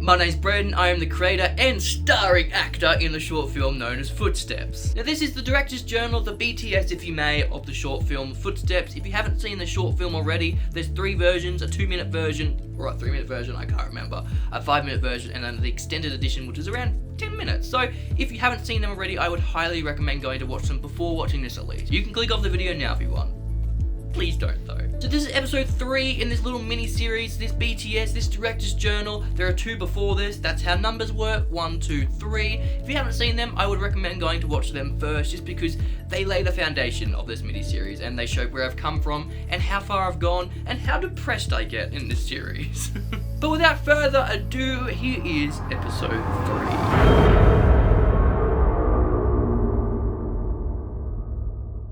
My name's Braden, I am the creator and starring actor in the short film known as Footsteps. Now this is the director's journal, the BTS if you may, of the short film Footsteps. If you haven't seen the short film already, there's 3 versions, a 2-minute version, or a 3-minute version, I can't remember, a 5-minute version, and then the extended edition, which is around 10 minutes. So if you haven't seen them already, I would highly recommend going to watch them before watching this at least. You can click off the video now if you want. Please don't though. So this is episode 3 in this little mini-series, this BTS, this director's journal. There are 2 before this, that's how numbers work, 1, 2, 3. If you haven't seen them, I would recommend going to watch them first, just because they lay the foundation of this mini-series and they show where I've come from and how far I've gone and how depressed I get in this series. But without further ado, here is episode 3.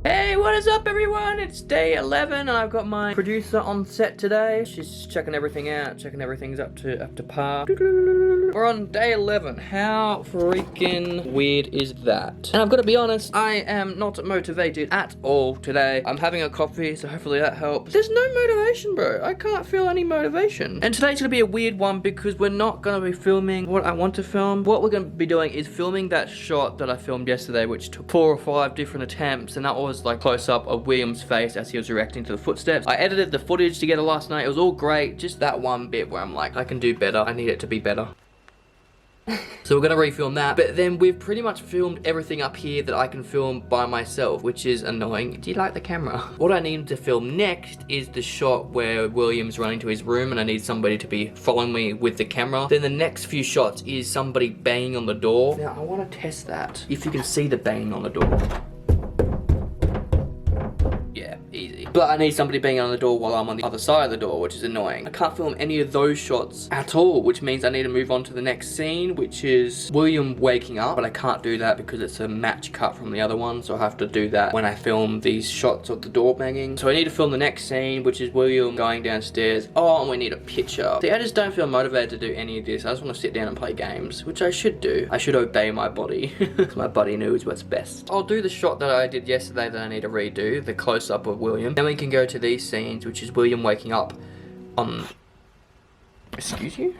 Hey, what is up everyone? It's day 11 and I've got my producer on set today. She's checking everything out, checking everything's up to par. We're on day 11. How freaking weird is that? And I've got to be honest, I am not motivated at all today. I'm having a coffee, so hopefully that helps. There's no motivation, bro. I can't feel any motivation. And today's gonna be a weird one because we're not gonna be filming what I want to film. What we're gonna be doing is filming that shot that I filmed yesterday, which took 4 or 5 different attempts, and that was like close up of William's face as he was reacting to the footsteps. I edited the footage together last night. It was all great. Just that one bit where I'm like, I can do better. I need it to be better. So we're gonna refilm that, but then we've pretty much filmed everything up here that I can film by myself, which is annoying. Do you like the camera? What I need to film next is the shot where William's running to his room and I need somebody to be following me with the camera. Then the next few shots is somebody banging on the door. Now I wanna test that. If you can see the banging on the door. Yeah, easy. But I need somebody banging on the door while I'm on the other side of the door, which is annoying. I can't film any of those shots at all, which means I need to move on to the next scene, which is William waking up, but I can't do that because it's a match cut from the other one, so I have to do that when I film these shots of the door banging. So I need to film the next scene, which is William going downstairs. Oh, and we need a picture. See, I just don't feel motivated to do any of this. I just want to sit down and play games, which I should do. I should obey my body, because my body knows what's best. I'll do the shot that I did yesterday that I need to redo, the close-up of William. Then we can go to these scenes, which is William waking up on... Excuse you?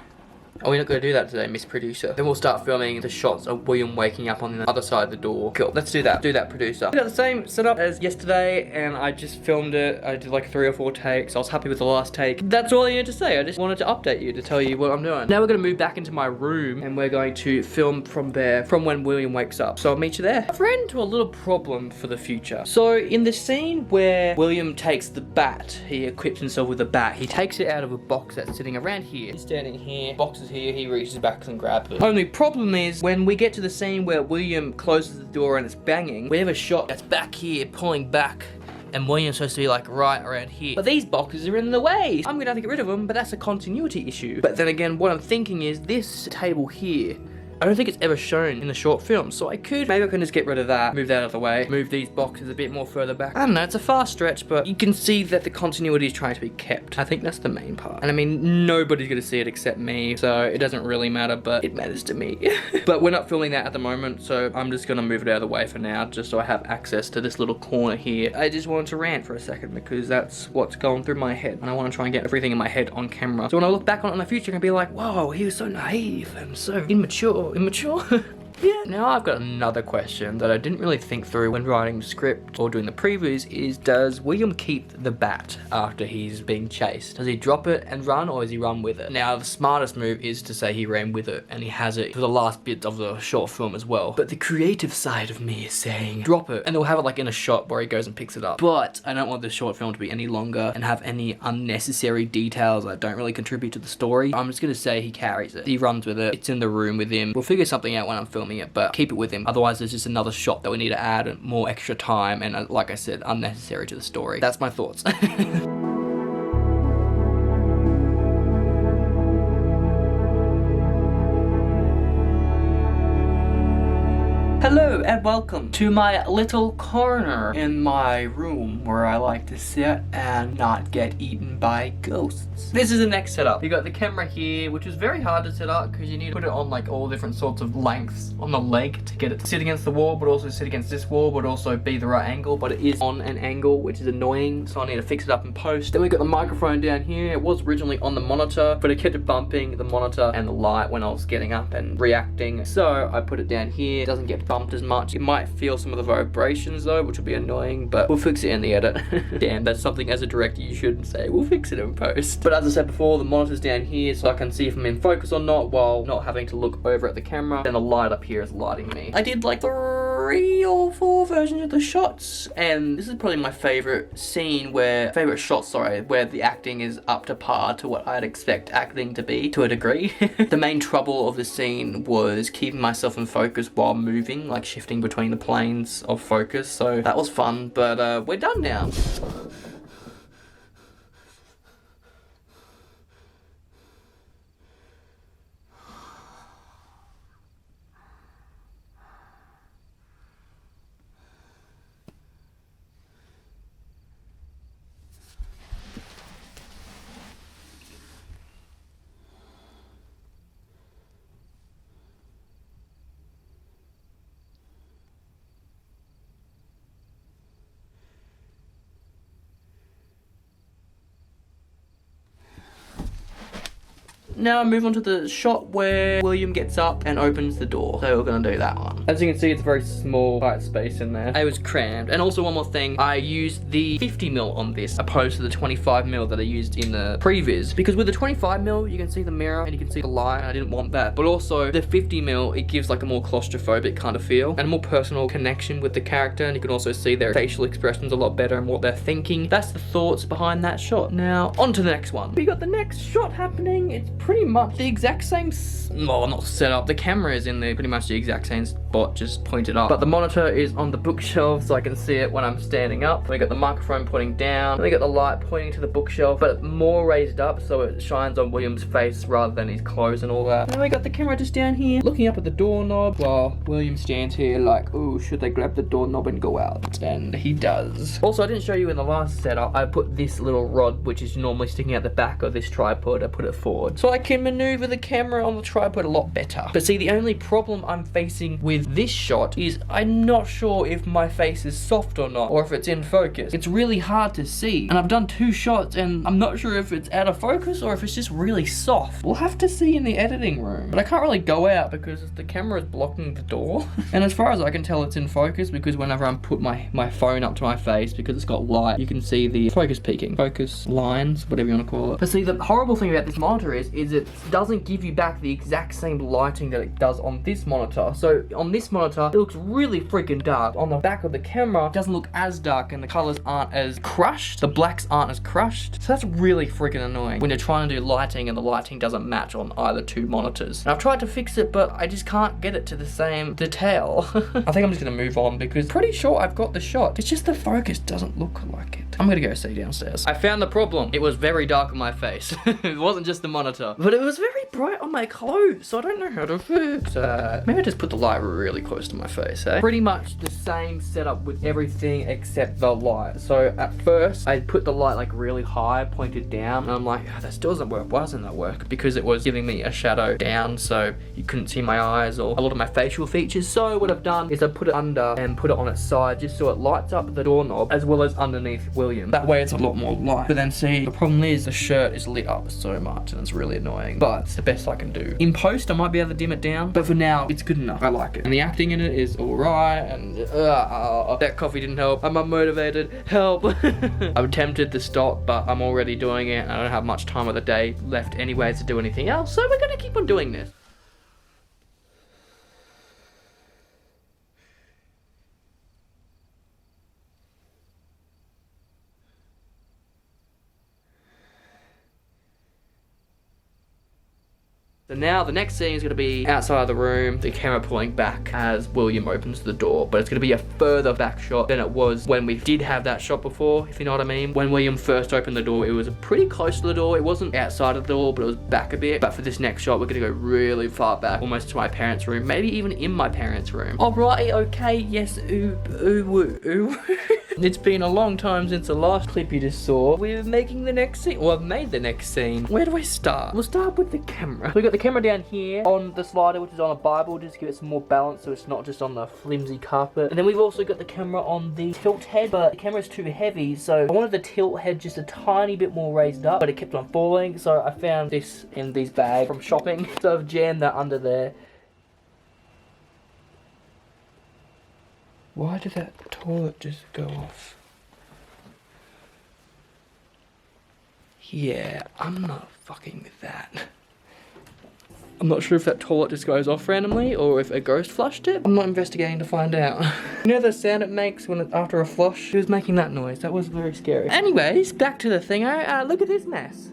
Oh, we're not going to do that today, Miss Producer. Then we'll start filming the shots of William waking up on the other side of the door. Cool, let's do that. Do that, producer. We got the same setup as yesterday, and I just filmed it. I did like 3 or 4 takes. I was happy with the last take. That's all I needed to say. I just wanted to update you to tell you what I'm doing. Now we're going to move back into my room, and we're going to film from there, from when William wakes up. So I'll meet you there. I've ran into a little problem for the future. So in the scene where William takes the bat, he equips himself with a bat. He takes it out of a box that's sitting around here. He's standing here, box is here, he reaches back and grabs it. Only problem is when we get to the scene where William closes the door and it's banging, we have a shot that's back here pulling back and William's supposed to be like right around here. But these boxes are in the way. I'm gonna have to get rid of them, but that's a continuity issue. But then again, what I'm thinking is this table here, I don't think it's ever shown in the short film, so maybe I can just get rid of that, move that out of the way, move these boxes a bit more further back. I don't know, it's a far stretch, but you can see that the continuity is trying to be kept. I think that's the main part. And I mean, nobody's gonna see it except me, so it doesn't really matter, but it matters to me. But we're not filming that at the moment, so I'm just gonna move it out of the way for now, just so I have access to this little corner here. I just wanted to rant for a second, because that's what's going through my head, and I wanna try and get everything in my head on camera. So when I look back on it in the future, I'm gonna be like, whoa, he was so naive and so immature. Yeah. Now I've got another question that I didn't really think through when writing the script or doing the previews is, does William keep the bat after he's being chased? Does he drop it and run, or does he run with it? Now the smartest move is to say he ran with it and he has it for the last bit of the short film as well. But the creative side of me is saying drop it, and they'll have it like in a shot where he goes and picks it up. But I don't want the short film to be any longer and have any unnecessary details that don't really contribute to the story. I'm just gonna say he carries it. He runs with it. It's in the room with him. We'll figure something out when I'm filming it, but keep it with him. Otherwise, there's just another shot that we need to add and more extra time, and like I said, unnecessary to the story. That's my thoughts. Hello and welcome to my little corner in my room where I like to sit and not get eaten by ghosts. This is the next setup. You got the camera here, which is very hard to set up because you need to put it on like all different sorts of lengths on the leg to get it to sit against the wall, but also sit against this wall, but also be the right angle. But it is on an angle, which is annoying, so I need to fix it up in post. Then we got the microphone down here. It was originally on the monitor, but it kept bumping the monitor and the light when I was getting up and reacting. So I put it down here. It doesn't get bumped as much. It might feel some of the vibrations though, which will be annoying, but we'll fix it in the edit. Damn, that's something as a director you shouldn't say. We'll fix it in post. But as I said before, the monitor's down here so I can see if I'm in focus or not while not having to look over at the camera. Then the light up here is lighting me. I did like 3 or 4 versions of the shots, and this is probably my favorite scene where the acting is up to par to what I'd expect acting to be to a degree. The main trouble of the scene was keeping myself in focus while moving, like shifting between the planes of focus, so that was fun, but we're done now. Now I move on to the shot where William gets up and opens the door. So we're gonna do that one. As you can see, it's a very small, tight space in there. It was crammed. And also one more thing, I used the 50mm on this opposed to the 25mm that I used in the previs. Because with the 25mm, you can see the mirror and you can see the light, and I didn't want that. But also the 50mm, it gives like a more claustrophobic kind of feel and a more personal connection with the character, and you can also see their facial expressions a lot better and what they're thinking. That's the thoughts behind that shot. Now, on to the next one. We got the next shot happening. It's pretty much the exact same, well, not setup. The camera is in there, pretty much the exact same spot, just pointed up. But the monitor is on the bookshelf, so I can see it when I'm standing up. We got the microphone pointing down. We got the light pointing to the bookshelf, but more raised up, so it shines on William's face rather than his clothes and all that. And then we got the camera just down here, looking up at the doorknob, while William stands here like, oh, should I grab the doorknob and go out? And he does. Also, I didn't show you in the last setup, I put this little rod, which is normally sticking out the back of this tripod, I put it forward, so I can maneuver the camera on the tripod a lot better. But see, the only problem I'm facing with this shot is I'm not sure if my face is soft or not, or if it's in focus. It's really hard to see, and I've done 2 shots and I'm not sure if it's out of focus or if it's just really soft. We'll have to see in the editing room. But I can't really go out because the camera is blocking the door. And as far as I can tell, it's in focus because whenever I put my phone up to my face, because it's got light, you can see the focus peaking, focus lines, whatever you want to call it. But see, the horrible thing about this monitor is it doesn't give you back the exact same lighting that it does on this monitor. So on this monitor, it looks really freaking dark. On the back of the camera, it doesn't look as dark and the colors aren't as crushed. The blacks aren't as crushed. So that's really freaking annoying when you're trying to do lighting and the lighting doesn't match on either 2 monitors. And I've tried to fix it, but I just can't get it to the same detail. I think I'm just gonna move on because pretty sure I've got the shot. It's just the focus doesn't look like it. I'm gonna go see downstairs. I found the problem. It was very dark on my face. It wasn't just the monitor, but it was very bright on my clothes, so I don't know how to fix that. Maybe I just put the light really close to my face, eh? Pretty much the same setup with everything except the light. So at first, I put the light like really high, pointed down, and I'm like, oh, that still doesn't work. Why doesn't that work? Because it was giving me a shadow down, so you couldn't see my eyes or a lot of my facial features. So what I've done is I put it under and put it on its side just so it lights up the doorknob as well as underneath William. That way it's a lot more light. But then see, the problem is the shirt is lit up so much and it's really annoying, but it's the best I can do. In post, I might be able to dim it down, but for now, it's good enough. I like it. And the acting in it is alright, and that coffee didn't help. I'm unmotivated. Help. I'm tempted to stop, but I'm already doing it. I don't have much time of the day left anyways to do anything else, so we're gonna keep on doing this. So now the next scene is going to be outside of the room, the camera pulling back as William opens the door. But it's going to be a further back shot than it was when we did have that shot before, if you know what I mean. When William first opened the door, it was pretty close to the door. It wasn't outside of the door, but it was back a bit. But for this next shot, we're going to go really far back, almost to my parents' room, maybe even in my parents' room. Alrighty, okay, yes, ooh. It's been a long time since the last clip you just saw. We're making the next scene. Well, I've made the next scene. Where do I start? We'll start with the camera. We got the camera down here on the slider, which is on a Bible, just to give it some more balance so it's not just on the flimsy carpet. And then we've also got the camera on the tilt head, but the camera's too heavy, so I wanted the tilt head just a tiny bit more raised up, but it kept on falling, so I found this in these bags from shopping. So I've jammed that under there. Why did that toilet just go off? Yeah, I'm not fucking with that. I'm not sure if that toilet just goes off randomly or if a ghost flushed it. I'm not investigating to find out. You know the sound it makes when after a flush? It was making that noise. That was very scary. Anyways, back to the thing. Look at this mess.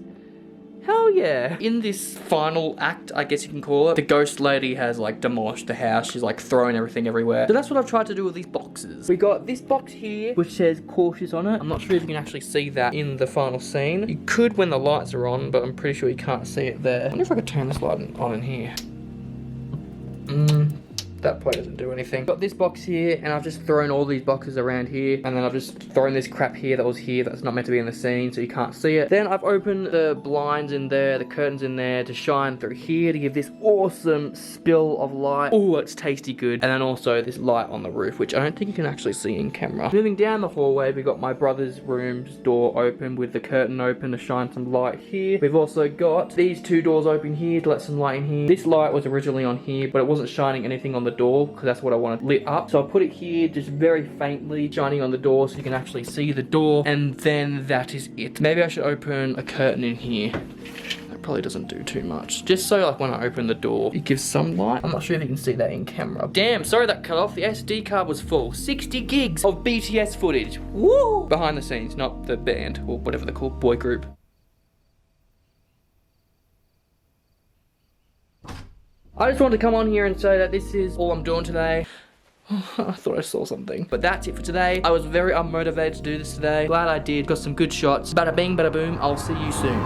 Hell yeah. In this final act, I guess you can call it, the ghost lady has like demolished the house. She's like throwing everything everywhere. So that's what I've tried to do with these boxes. We got this box here, which says cautious on it. I'm not sure if you can actually see that in the final scene. You could when the lights are on, but I'm pretty sure you can't see it there. I wonder if I could turn this light on in here. That plate doesn't do anything. Got this box here, and I've just thrown all these boxes around here, and then I've just thrown this crap here that was here that's not meant to be in the scene, so you can't see it. Then I've opened the blinds in there, the curtains in there, to shine through here to give this awesome spill of light. Oh, it's tasty good. And then also this light on the roof, which I don't think you can actually see in camera. Moving down the hallway, we got my brother's room's door open with the curtain open to shine some light here. We've also got these two doors open here to let some light in here. This light was originally on here, but it wasn't shining anything on the door because that's what I wanted lit up. So I put it here just very faintly, shining on the door so you can actually see the door, and then that is it. Maybe I should open a curtain in here. That probably doesn't do too much. Just so like when I open the door, it gives some light. I'm not sure if you can see that in camera. Damn, sorry that cut off. The SD card was full. 60 gigs of BTS footage. Woo! Behind the scenes, not the band or whatever they're called, boy group. I just wanted to come on here and say that this is all I'm doing today. I thought I saw something. But that's it for today. I was very unmotivated to do this today. Glad I did. Got some good shots. Bada bing, bada boom. I'll see you soon.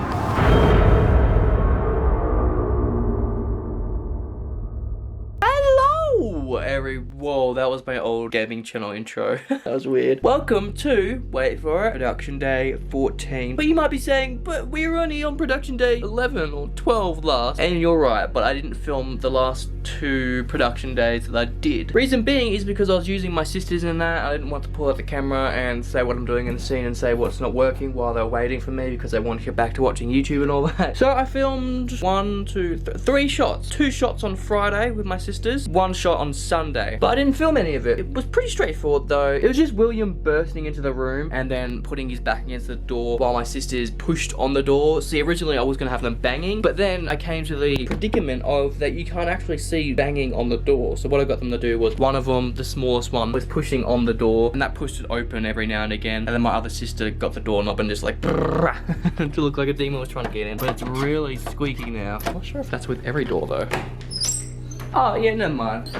Whoa, that was my old gaming channel intro. That was weird. Welcome to, wait for it, production day 14. But you might be saying, but we were only on production day 11 or 12 last. And you're right, but I didn't film the last 2 production days that I did. Reason being is because I was using my sisters in that. I didn't want to pull out the camera and say what I'm doing in the scene and say what's not working while they're waiting for me because they want to get back to watching YouTube and all that. So I filmed 3 shots. 2 shots on Friday with my sisters, 1 shot on Sunday. But I didn't film any of it. It was pretty straightforward though. It was just William bursting into the room and then putting his back against the door while my sisters pushed on the door. See, originally I was gonna have them banging, but then I came to the predicament of that you can't actually see banging on the door. So what I got them to do was one of them, the smallest one, was pushing on the door and that pushed it open every now and again. And then my other sister got the doorknob and just like to look like a demon was trying to get in. But it's really squeaky now. I'm not sure if that's with every door though. Oh yeah, never mind.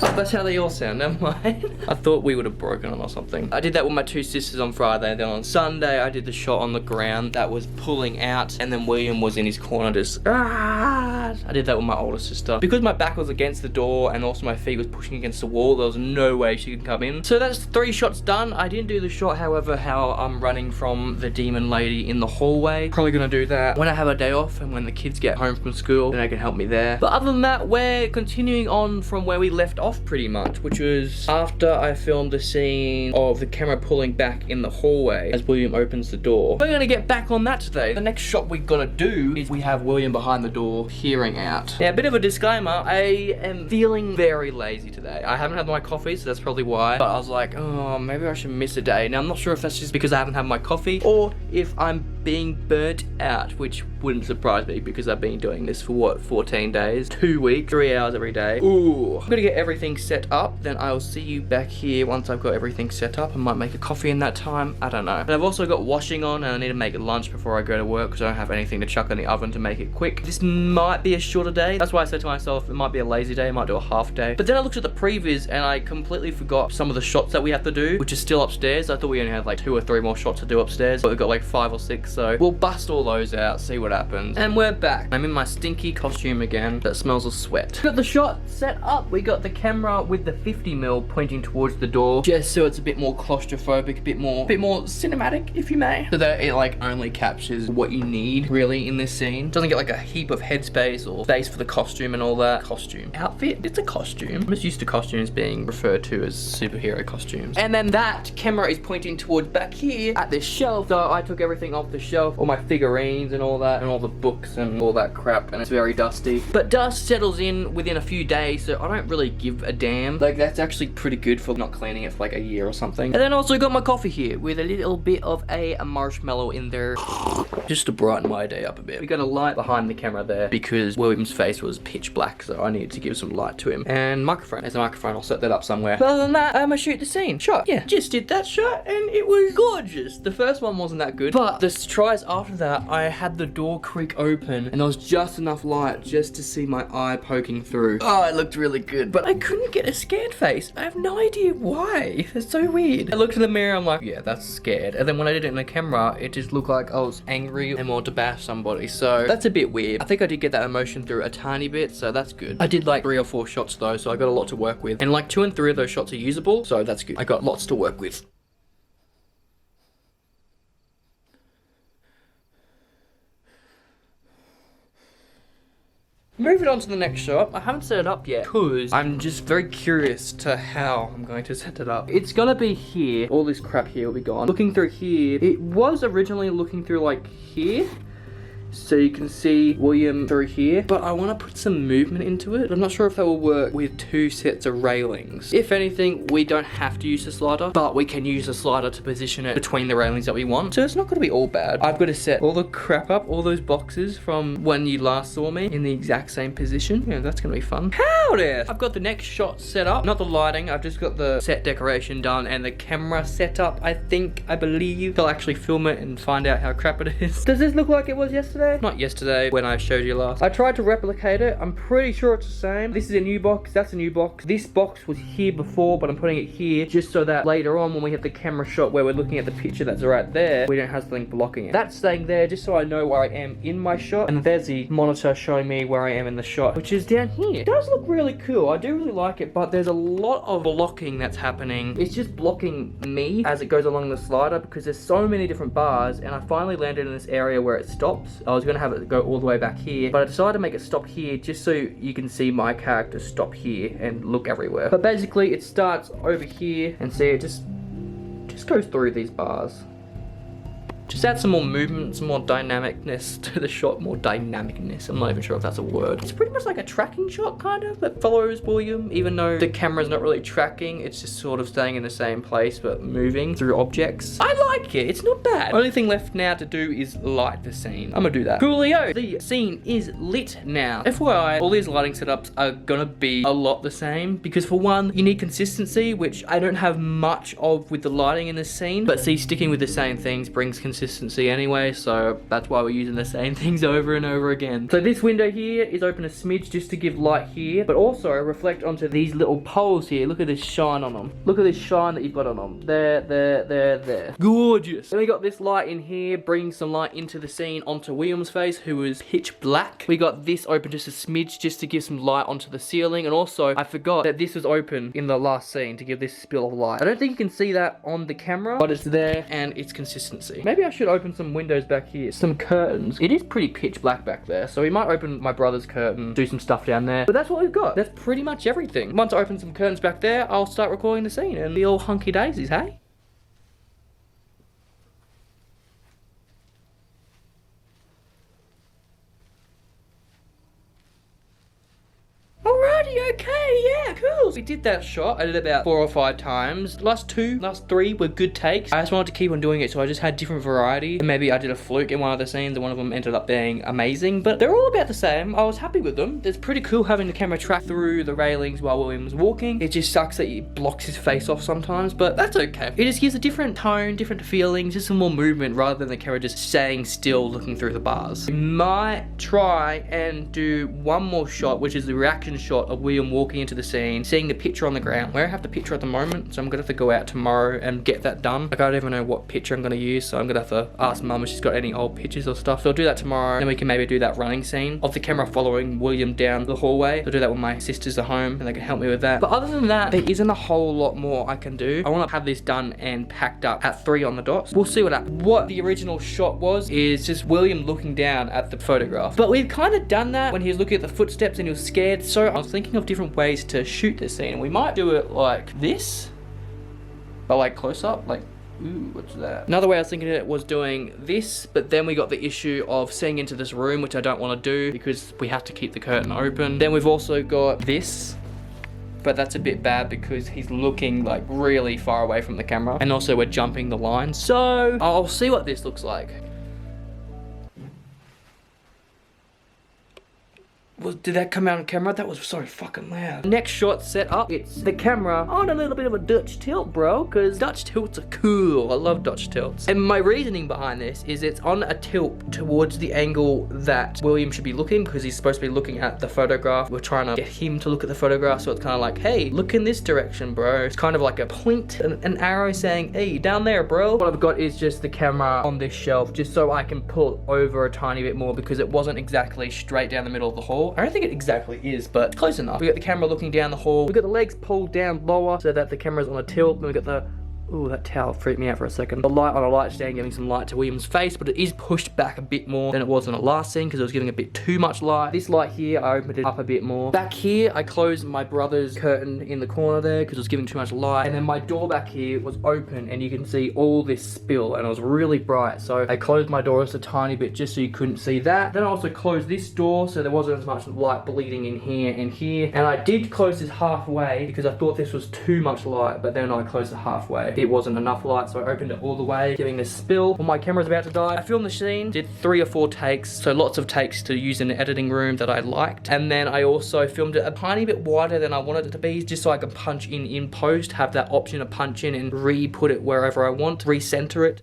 Oh, that's how they all sound, never mind. I thought we would have broken them or something. I did that with my 2 sisters on Friday, and then on Sunday I did the shot on the ground that was pulling out, and then William was in his corner just I did that with my older sister. Because my back was against the door and also my feet was pushing against the wall, there was no way she could come in. So that's 3 shots done. I didn't do the shot, however, how I'm running from the demon lady in the hallway. Probably gonna do that when I have a day off and when the kids get home from school, then they can help me there. But other than that, we're continuing on from where we left off pretty much, which was after I filmed the scene of the camera pulling back in the hallway as William opens the door. We're gonna get back on that today. The next shot we're gonna do is we have William behind the door peering out. Now, a bit of a disclaimer, I am feeling very lazy today. I haven't had my coffee, so that's probably why. But I was like, oh, maybe I should miss a day. Now, I'm not sure if that's just because I haven't had my coffee or if I'm being burnt out, which wouldn't surprise me because I've been doing this for what, 14 days, 2 weeks, 3 hours every day. Ooh, I'm gonna get everything set up, then I'll see you back here once I've got everything set up. I might make a coffee in that time, I don't know. And I've also got washing on, and I need to make lunch before I go to work because I don't have anything to chuck in the oven to make it quick. This might be a shorter day. That's why I said to myself, it might be a lazy day, I might do a half day. But then I looked at the previs and I completely forgot some of the shots that we have to do, which is still upstairs. I thought we only had like 2 or 3 more shots to do upstairs, but we've got like 5 or 6, so we'll bust all those out, see what happens. And we're back. I'm in my stinky costume again that smells of sweat. Got the shot set up. We got the camera with the 50mm pointing towards the door, just so it's a bit more claustrophobic, a bit more cinematic, if you may, so that it like only captures what you need really in this scene. Doesn't get like a heap of headspace or space for the costume and all that. Costume outfit, it's a costume. I'm just used to costumes being referred to as superhero costumes. And then that camera is pointing towards back here at this shelf, so I took everything off the shelf, all my figurines and all that, and all the books and all that crap, and it's very dusty. But dust settles in within a few days, so I don't really give a damn. Like, that's actually pretty good for not cleaning it for like a year or something. And then also got my coffee here with a little bit of a marshmallow in there, just to brighten my day up a bit. We got a light behind the camera there because William's face was pitch black, so I needed to give some light to him. And microphone, there's a microphone, I'll set that up somewhere. But other than that, I'm gonna shoot the scene. Shot, yeah, just did that shot and it was gorgeous. The first one wasn't that good, but the tries after that, I had the door creak open and there was just enough light just to see my eye poking through. Oh, it looked really good, but I couldn't get a scared face. I have no idea why. It's so weird. I looked in the mirror, I'm like, yeah, that's scared. And then when I did it in the camera, it just looked like I was angry and wanted to bash somebody. So that's a bit weird. I think I did get that emotion through a tiny bit, so that's good. I did like 3 or 4 shots though, so I got a lot to work with. And like 2 and 3 of those shots are usable, so that's good. I got lots to work with. Moving on to the next shot. I haven't set it up yet because I'm just very curious to how I'm going to set it up. It's gonna be here. All this crap here will be gone. Looking through here, it was originally looking through like here. So you can see William through here, but I want to put some movement into it. I'm not sure if that will work with 2 sets of railings. If anything, we don't have to use the slider, but we can use the slider to position it between the railings that we want. So it's not going to be all bad. I've got to set all the crap up, all those boxes from when you last saw me in the exact same position. Yeah, that's going to be fun. Howdy! I've got the next shot set up. Not the lighting, I've just got the set decoration done and the camera set up, I believe. I'll actually film it and find out how crap it is. Does this look like it was yesterday? Not yesterday when I showed you last. I tried to replicate it. I'm pretty sure it's the same. This is a new box. That's a new box. This box was here before, but I'm putting it here just so that later on when we have the camera shot where we're looking at the picture that's right there, we don't have something blocking it. That's staying there just so I know where I am in my shot. And there's the monitor showing me where I am in the shot, which is down here. It does look really cool. I do really like it, but there's a lot of blocking that's happening. It's just blocking me as it goes along the slider because there's so many different bars, and I finally landed in this area where it stops. I was gonna have it go all the way back here, but I decided to make it stop here just so you can see my character stop here and look everywhere. But basically it starts over here, and see it just goes through these bars. Just add some more movement, some more dynamicness to the shot. More dynamicness. I'm not even sure if that's a word. It's pretty much like a tracking shot, kind of, that follows William. Even though the camera's not really tracking, it's just sort of staying in the same place, but moving through objects. I like it. It's not bad. Only thing left now to do is light the scene. I'm gonna do that. Coolio. The scene is lit now. FYI, all these lighting setups are gonna be a lot the same, because for one, you need consistency, which I don't have much of with the lighting in this scene. But see, sticking with the same things brings consistency anyway, so that's why we're using the same things over and over again. So this window here is open a smidge just to give light here, but also reflect onto these little poles here. Look at this shine on them. Look at this shine that you've got on them. There. Gorgeous. Then we got this light in here, bringing some light into the scene onto William's face, who is pitch black. We got this open just a smidge just to give some light onto the ceiling, and also I forgot that this was open in the last scene to give this spill of light. I don't think you can see that on the camera, but it's there and it's consistency. Maybe I should open some windows back here, some curtains. It is pretty pitch black back there, so we might open my brother's curtain, do some stuff down there, but that's what we've got. That's pretty much everything. Once I open some curtains back there, I'll start recording the scene and be all hunky daisies, hey? Alrighty, okay, yeah, cool. We did that shot. I did it about 4 or 5 times. Last 3 were good takes. I just wanted to keep on doing it, so I just had different variety. Maybe I did a fluke in one of the scenes and one of them ended up being amazing, but they're all about the same. I was happy with them. It's pretty cool having the camera track through the railings while William was walking. It just sucks that it blocks his face off sometimes, but that's okay. It just gives a different tone, different feelings, just some more movement rather than the camera just staying still looking through the bars. We might try and do one more shot, which is the reaction shot of William walking into the scene, seeing the picture on the ground. We don't have the picture at the moment, so I'm gonna have to go out tomorrow and get that done. Like, I don't even know what picture I'm gonna use, so I'm gonna have to ask Mum if she's got any old pictures or stuff. So I'll do that tomorrow, then we can maybe do that running scene of the camera following William down the hallway. I'll do that when my sisters are home and they can help me with that. But other than that, there isn't a whole lot more I can do. I wanna have this done and packed up at 3 on the dot. We'll see what happens. What the original shot was is just William looking down at the photograph. But we've kind of done that when he was looking at the footsteps and he was scared. So I was thinking of different ways to shoot this scene. And we might do it like this, but like close up, like, ooh, what's that? Another way I was thinking of it was doing this, but then we got the issue of seeing into this room, which I don't want to do because we have to keep the curtain open. Then we've also got this, but that's a bit bad because he's looking like really far away from the camera. And also we're jumping the line. So I'll see what this looks like. Did that come out on camera? That was so fucking loud. Next shot set up, it's the camera on a little bit of a Dutch tilt, bro, because Dutch tilts are cool. I love Dutch tilts. And my reasoning behind this is it's on a tilt towards the angle that William should be looking, because he's supposed to be looking at the photograph. We're trying to get him to look at the photograph, so it's kind of like, hey, look in this direction, bro. It's kind of like a point, an arrow saying, hey, down there, bro. What I've got is just the camera on this shelf, just so I can pull over a tiny bit more, because it wasn't exactly straight down the middle of the hall. I don't think it exactly is, but close enough. We got the camera looking down the hall. We got the legs pulled down lower so that the camera's on a tilt. Then we got the ooh, that towel freaked me out for a second. The light on a light stand giving some light to William's face, but it is pushed back a bit more than it was in the last scene because it was giving a bit too much light. This light here, I opened it up a bit more. Back here, I closed my brother's curtain in the corner there because it was giving too much light. And then my door back here was open and you can see all this spill and it was really bright. So I closed my door just a tiny bit just so you couldn't see that. Then I also closed this door so there wasn't as much light bleeding in here and here. And I did close this halfway because I thought this was too much light, but then I closed it halfway. It wasn't enough light, so I opened it all the way, giving this spill. When my camera's about to die, I filmed the scene, did 3 or 4 takes, so lots of takes to use in the editing room that I liked. And then I also filmed it a tiny bit wider than I wanted it to be, just so I can punch in post, have that option to punch in and re-put it wherever I want, re-center it.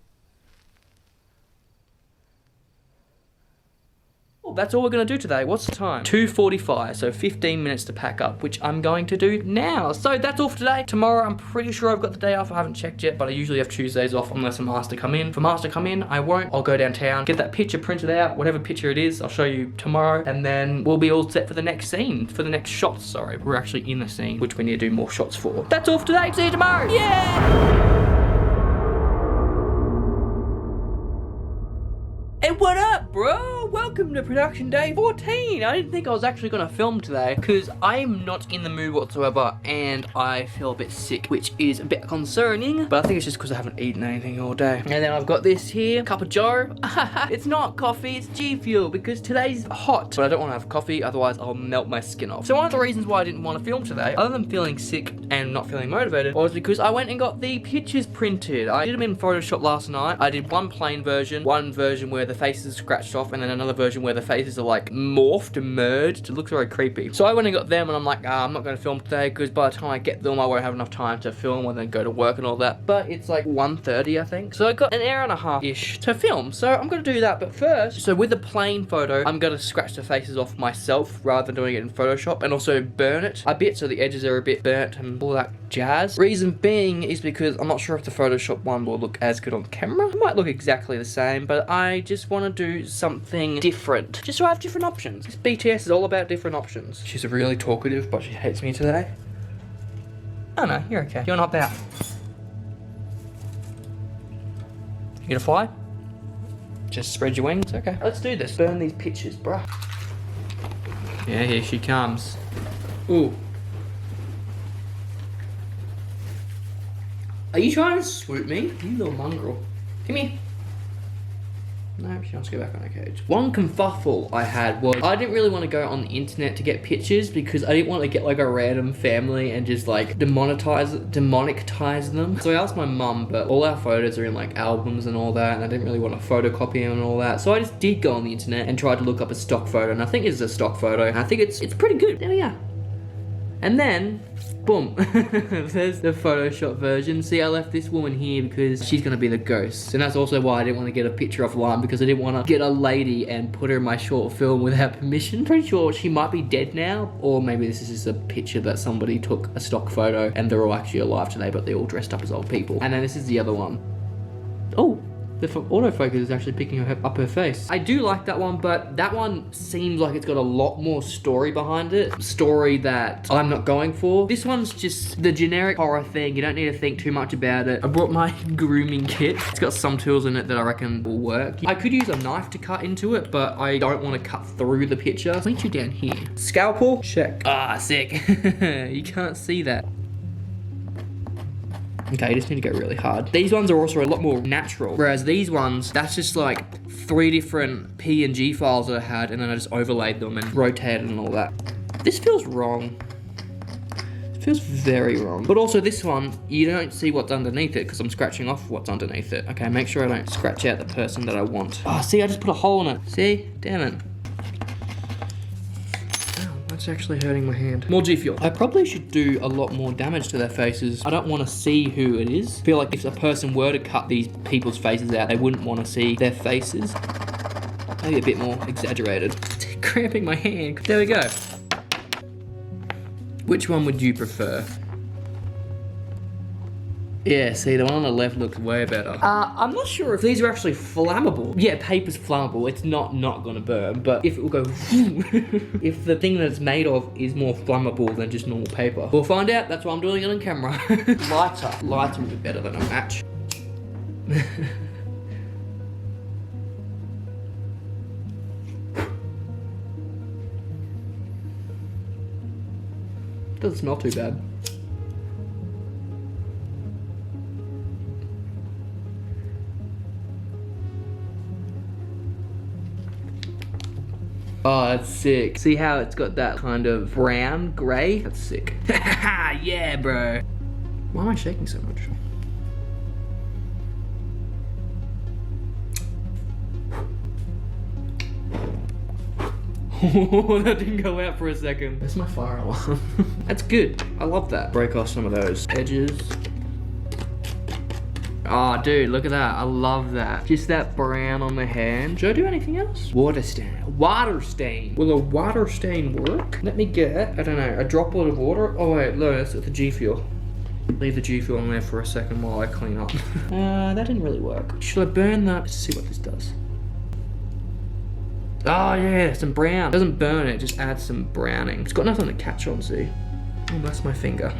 That's all we're going to do today. What's the time? 2:45, so 15 minutes to pack up, which I'm going to do now. So that's all for today. Tomorrow, I'm pretty sure I've got the day off. I haven't checked yet, but I usually have Tuesdays off unless I'm asked to come in. If I'm asked to come in, I won't. I'll go downtown, get that picture printed out, whatever picture it is, I'll show you tomorrow, and then we'll be all set for the next scene, for the next shots, sorry. We're actually in the scene, which we need to do more shots for. That's all for today. See you tomorrow. Yeah! And what up, bro? Welcome to production day 14. I didn't think I was actually gonna film today because I'm not in the mood whatsoever and I feel a bit sick, which is a bit concerning, but I think it's just because I haven't eaten anything all day. And then I've got this here, cup of joe. It's not coffee, it's G Fuel because today's hot, but I don't want to have coffee, otherwise I'll melt my skin off. So one of the reasons why I didn't want to film today, other than feeling sick and not feeling motivated, was because I went and got the pictures printed. I did them in Photoshop last night. I did one plain version, one version where the faces are scratched off, and then another version where the faces are like morphed and merged. It looks very creepy. So I went and got them and I'm like, I'm not going to film today because by the time I get them I won't have enough time to film and then go to work and all that. But it's like 1:30 I think. So I got an hour and a half-ish to film. So I'm going to do that. But first, so with the plain photo, I'm going to scratch the faces off myself rather than doing it in Photoshop, and also burn it a bit so the edges are a bit burnt and all that jazz. Reason being is because I'm not sure if the Photoshop one will look as good on camera. It might look exactly the same, but I just want to do something different, just so I have different options. This BTS is all about different options. She's really talkative, but she hates me today. Oh no, you're okay. You're not bad. You gonna fly? Just spread your wings? Okay. Let's do this. Burn these pictures, bruh. Yeah, here she comes. Ooh. Are you trying to swoop me? You little mongrel. Come here. No, she wants to go back on her cage. One kerfuffle I had was I didn't really want to go on the internet to get pictures because I didn't want to get like a random family and just like demonetize them. So I asked my mum, but all our photos are in like albums and all that, and I didn't really want to photocopy them and all that. So I just did go on the internet and tried to look up a stock photo, and I think it's a stock photo, and I think it's pretty good. There we are. And then, boom, there's the Photoshop version. See, I left this woman here because she's gonna be the ghost. And that's also why I didn't want to get a picture offline, because I didn't want to get a lady and put her in my short film without permission. Pretty sure she might be dead now, or maybe this is just a picture that somebody took a stock photo and they're all actually alive today, but they're all dressed up as old people. And then this is the other one. Oh. The autofocus is actually picking up her face. I do like that one, but that one seems like it's got a lot more story behind it. Story that I'm not going for. This one's just the generic horror thing. You don't need to think too much about it. I brought my grooming kit. It's got some tools in it that I reckon will work. I could use a knife to cut into it, but I don't want to cut through the picture. I'll meet you down here. Scalpel? Check. Ah, sick. You can't see that. Okay, you just need to go really hard. These ones are also a lot more natural, whereas these ones, that's just like 3 different PNG files that I had, and then I just overlaid them and rotated and all that. This feels wrong. It feels very wrong. But also this one, you don't see what's underneath it because I'm scratching off what's underneath it. Okay, make sure I don't scratch out the person that I want. Oh, see, I just put a hole in it. See? Damn it. It's actually hurting my hand. More G Fuel. I probably should do a lot more damage to their faces. I don't want to see who it is. I feel like if a person were to cut these people's faces out, they wouldn't want to see their faces. Maybe a bit more exaggerated. It's cramping my hand. There we go. Which one would you prefer? Yeah, see, the one on the left looks way better. I'm not sure if these are actually flammable. Yeah, paper's flammable. It's not gonna burn, but if it will go if the thing that it's made of is more flammable than just normal paper. We'll find out. That's why I'm doing it on camera. Lighter. Lighter would be better than a match. Doesn't smell too bad. Oh, that's sick. See how it's got that kind of brown, grey? That's sick. Yeah, bro. Why am I shaking so much? That didn't go out for a second. That's my fire alarm. That's good. I love that. Break off some of those edges. Oh, dude, look at that. I love that. Just that brown on the hand. Should I do anything else? Water stain. Water stain. Will a water stain work? Let me get, I don't know, a droplet of water. Oh, wait, no, that's the G Fuel. Leave the G Fuel in there for a second while I clean up. That didn't really work. Should I burn that? Let's see what this does. Oh, yeah, some brown. It doesn't burn it, just adds some browning. It's got nothing to catch on, see? Oh, that's my finger.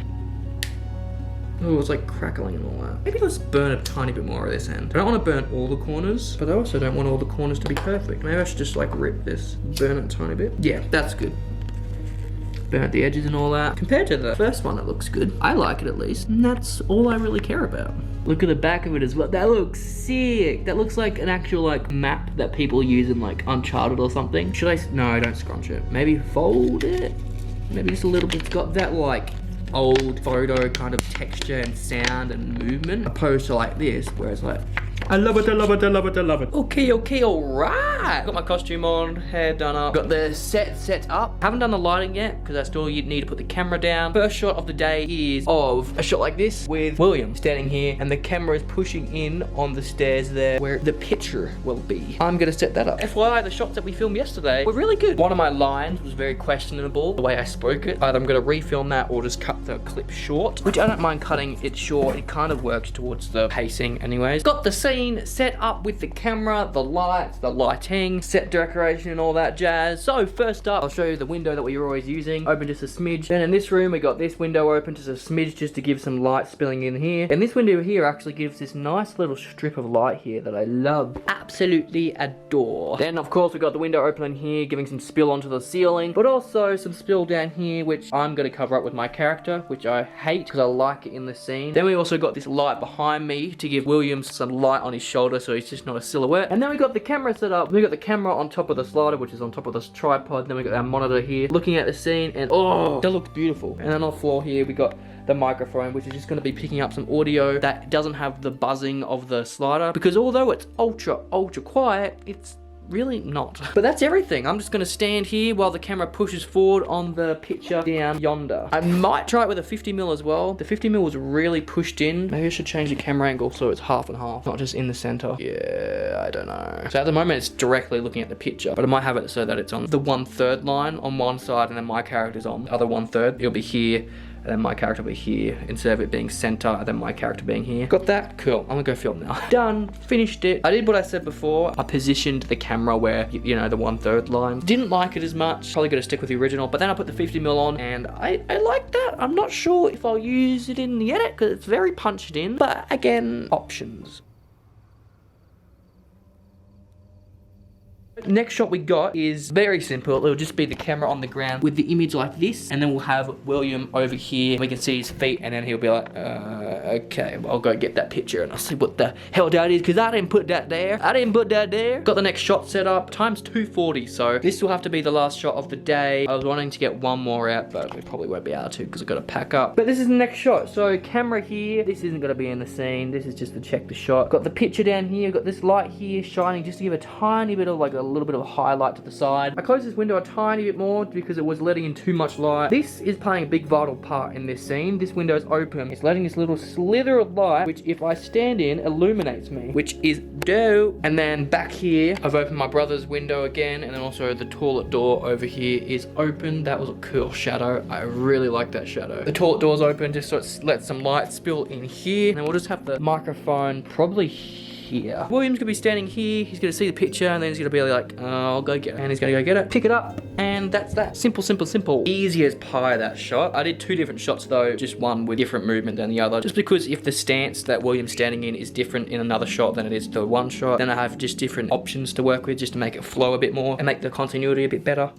Oh, it's like crackling and all that. Maybe let's burn a tiny bit more of this end. I don't want to burn all the corners, but I also don't want all the corners to be perfect. Maybe I should just like rip this, burn it a tiny bit. Yeah, that's good. Burn the edges and all that. Compared to the first one, it looks good. I like it at least, and that's all I really care about. Look at the back of it as well. That looks sick. That looks like an actual like map that people use in like Uncharted or something. Should I? No, don't scrunch it. Maybe fold it. Maybe just a little bit. It's got that like old photo kind of texture and sound and movement, opposed to like this, where it's like, I love it, I love it, I love it, I love it. Okay, alright. Got my costume on, hair done up. Got the set up. Haven't done the lighting yet, because I still need to put the camera down. First shot of the day is of a shot like this with William standing here, and the camera is pushing in on the stairs there where the picture will be. I'm gonna set that up. FYI, the shots that we filmed yesterday were really good. One of my lines was very questionable, the way I spoke it. Either I'm gonna refilm that or just cut the clip short, which I don't mind cutting it short. It kind of works towards the pacing anyways. Got the scene set up with the camera, the lights, the lighting, set decoration and all that jazz. So first up, I'll show you the window that we were always using. Open just a smidge. Then in this room, we got this window open just a smidge just to give some light spilling in here. And this window here actually gives this nice little strip of light here that I love. Absolutely adore. Then of course we got the window open in here, giving some spill onto the ceiling, but also some spill down here, which I'm gonna cover up with my character, which I hate because I like it in the scene. Then we also got this light behind me to give William some light light on his shoulder so he's just not a silhouette. And then we got the camera set up. We got the camera on top of the slider, which is on top of this tripod. Then we got our monitor here looking at the scene, and oh, that looks beautiful. And then on the floor here we got the microphone, which is just going to be picking up some audio that doesn't have the buzzing of the slider, because although it's ultra quiet, it's really not. But that's everything. I'm just going to stand here while the camera pushes forward on the picture down yonder. I might try it with a 50mm as well. The 50mm was really pushed in. Maybe I should change the camera angle so it's half and half, not just in the center. Yeah, I don't know. So at the moment it's directly looking at the picture, but I might have it so that it's on the 1/3 line on one side and then my character's on the other 1/3. It'll be here, and then my character will be here, instead of it being center and then my character being here. Got that? Cool. I'm gonna go film now. Done. Finished it. I did what I said before. I positioned the camera where, you know, the 1/3 line. Didn't like it as much. Probably gonna stick with the original, but then I put the 50mm on, and I like that. I'm not sure if I'll use it in the edit, because it's very punched in, but again, options. Next shot we got is very simple. It'll just be the camera on the ground with the image like this, and then we'll have William over here. We can see his feet, and then he'll be like, okay, well, I'll go get that picture and I'll see what the hell that is, because I didn't put that there. I didn't put that there. Got the next shot set up. Time's 2:40, so this will have to be the last shot of the day. I was wanting to get one more out, but we probably won't be able to because I've got to pack up. But this is the next shot. So camera here. This isn't going to be in the scene. This is just to check the shot. Got the picture down here. Got this light here shining just to give a tiny bit of like a little bit of a highlight to the side. I closed this window a tiny bit more because it was letting in too much light. This is playing a big vital part in this scene. This window is open. It's letting this little slither of light, which if I stand in, illuminates me, which is dope. And then back here, I've opened my brother's window again, and then also the toilet door over here is open. That was a cool shadow. I really like that shadow. The toilet door's open just so it lets some light spill in here. And then we'll just have the microphone probably here. William's gonna be standing here. He's gonna see the picture, and then he's gonna be like, I'll go get it. And he's gonna go get it, pick it up, and that's that. Simple, simple, simple. Easy as pie, that shot. I did 2 different shots though, just one with different movement than the other. Just because if the stance that William's standing in is different in another shot than it is the one shot, then I have just different options to work with just to make it flow a bit more and make the continuity a bit better.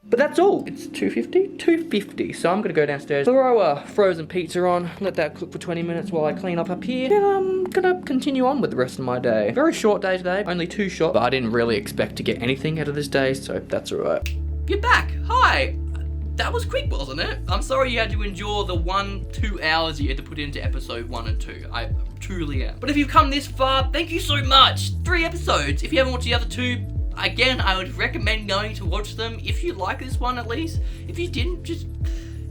But that's all. It's 2:50? 2:50. So I'm gonna go downstairs, throw a frozen pizza on, let that cook for 20 minutes while I clean up here, and I'm gonna continue on with the rest of my day. Very short day today, only 2 shots, but I didn't really expect to get anything out of this day, so that's alright. You're back. Hi. That was quick, wasn't it? I'm sorry you had to endure the 1-2 hours you had to put into episode 1 and 2. I truly am. But if you've come this far, thank you so much. 3 episodes. If you haven't watched the other 2, again, I would recommend going to watch them if you like this one at least. If you didn't, just,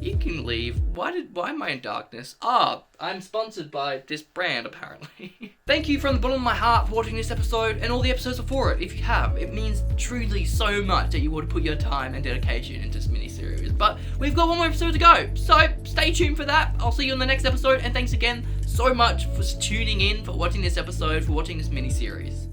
you can leave. Why am I in darkness? I'm sponsored by this brand, apparently. Thank you from the bottom of my heart for watching this episode and all the episodes before it. If you have, it means truly so much that you would put your time and dedication into this mini-series. But we've got 1 more episode to go, so stay tuned for that. I'll see you on the next episode, and thanks again so much for tuning in, for watching this episode, for watching this mini-series.